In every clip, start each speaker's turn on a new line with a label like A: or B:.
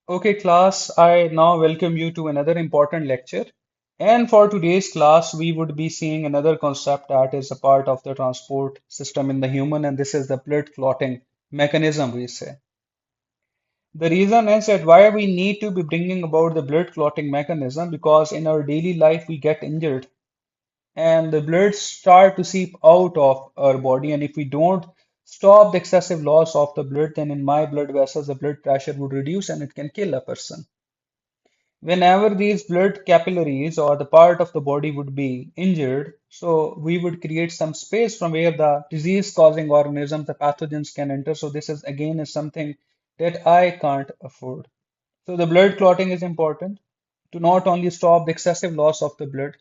A: Okay, class, I now welcome you to another important lecture. And for today's class, we would be seeing another concept that is a part of the transport system in the human, and this is the blood clotting mechanism, we say. The reason is that why we need to be bringing about the blood clotting mechanism because in our daily life we get injured and the blood start to seep out of our body, and if we don't stop the excessive loss of the blood, then in my blood vessels the blood pressure would reduce and it can kill a person. Whenever these blood capillaries or the part of the body would be injured, so we would create some space from where the disease-causing organisms, the pathogens can enter. So this is again is something that I can't afford. So the blood clotting is important to not only stop the excessive loss of the blood,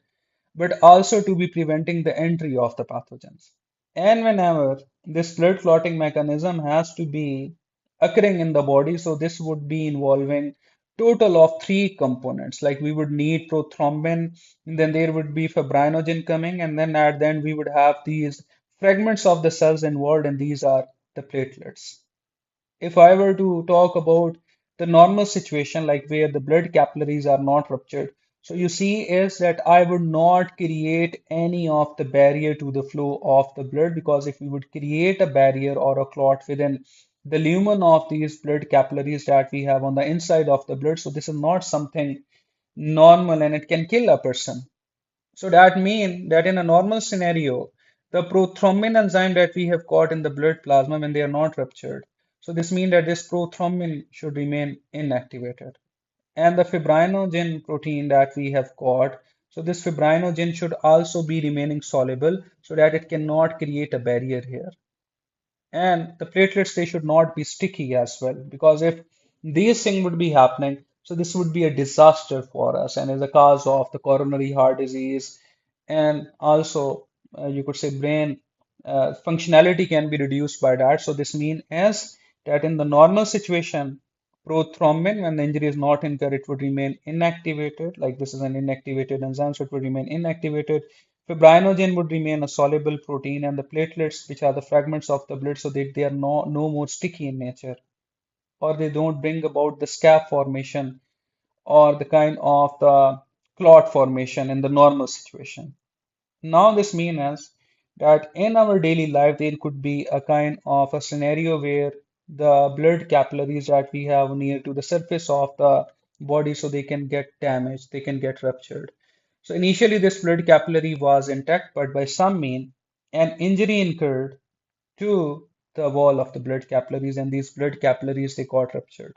A: but also to be preventing the entry of the pathogens. And whenever this blood clotting mechanism has to be occurring in the body, so this would be involving total of three components. Like we would need prothrombin, and then there would be fibrinogen coming, and then at the end we would have these fragments of the cells involved, and these are the platelets. If I were to talk about the normal situation, like where the blood capillaries are not ruptured, so you see is that I would not create any of the barrier to the flow of the blood because if we would create a barrier or a clot within the lumen of these blood capillaries that we have on the inside of the blood, so this is not something normal and it can kill a person. So that means that in a normal scenario, the prothrombin enzyme that we have got in the blood plasma when they are not ruptured. So this means that this prothrombin should remain inactivated. And the fibrinogen protein that we have got, so this fibrinogen should also be remaining soluble so that it cannot create a barrier here. And the platelets, they should not be sticky as well, because if these things would be happening, so this would be a disaster for us and is a cause of the coronary heart disease. And also, you could say brain functionality can be reduced by that. So this means as that in the normal situation, prothrombin, when the injury is not incurred, it would remain inactivated. Like this is an inactivated enzyme, so it would remain inactivated. Fibrinogen would remain a soluble protein, and the platelets, which are the fragments of the blood, so they are no more sticky in nature, or they don't bring about the scab formation or the kind of the clot formation in the normal situation. Now, this means that in our daily life, there could be a kind of a scenario where the blood capillaries that we have near to the surface of the body, so they can get damaged, they can get ruptured. So initially, this blood capillary was intact, but by some mean, an injury incurred to the wall of the blood capillaries, and these blood capillaries they got ruptured.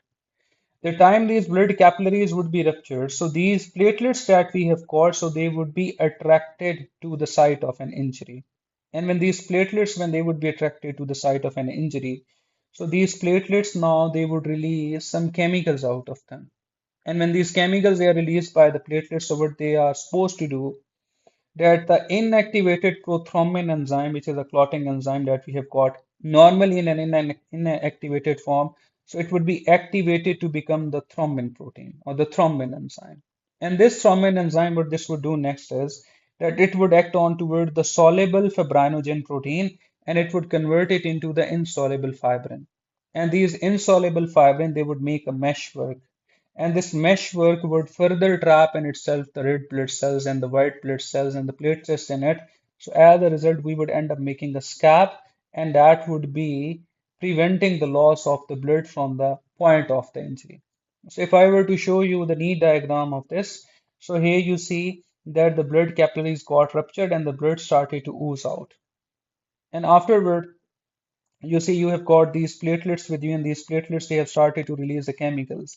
A: The time these blood capillaries would be ruptured, so these platelets that we have got, so they would be attracted to the site of an injury. And when these platelets, when they would be attracted to the site of an injury, so these platelets now they would release some chemicals out of them. And when these chemicals they are released by the platelets, so what they are supposed to do that the inactivated prothrombin enzyme, which is a clotting enzyme that we have got normally in an inactivated form, so it would be activated to become the thrombin protein or the thrombin enzyme. And this thrombin enzyme, what this would do next is that it would act on toward the soluble fibrinogen protein and it would convert it into the insoluble fibrin. And these insoluble fibrin, they would make a meshwork and this meshwork would further trap in itself the red blood cells and the white blood cells and the platelets in it. So as a result, we would end up making a scab, and that would be preventing the loss of the blood from the point of the injury. So if I were to show you the knee diagram of this, so here you see that the blood capillaries got ruptured and the blood started to ooze out. And afterward, you see you have got these platelets with you, and these platelets they have started to release the chemicals.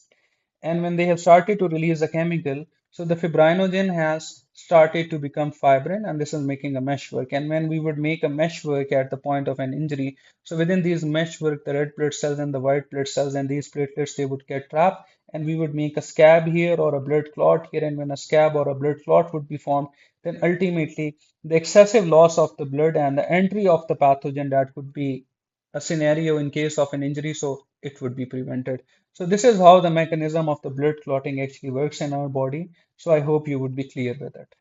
A: And when they have started to release a chemical, so the fibrinogen has started to become fibrin, and this is making a meshwork. And when we would make a meshwork at the point of an injury, so within these meshwork, the red blood cells and the white blood cells and these platelets, they would get trapped, and we would make a scab here or a blood clot here. And when a scab or a blood clot would be formed, then ultimately the excessive loss of the blood and the entry of the pathogen that could be a scenario in case of an injury, so it would be prevented. So this is how the mechanism of the blood clotting actually works in our body. So I hope you would be clear with it.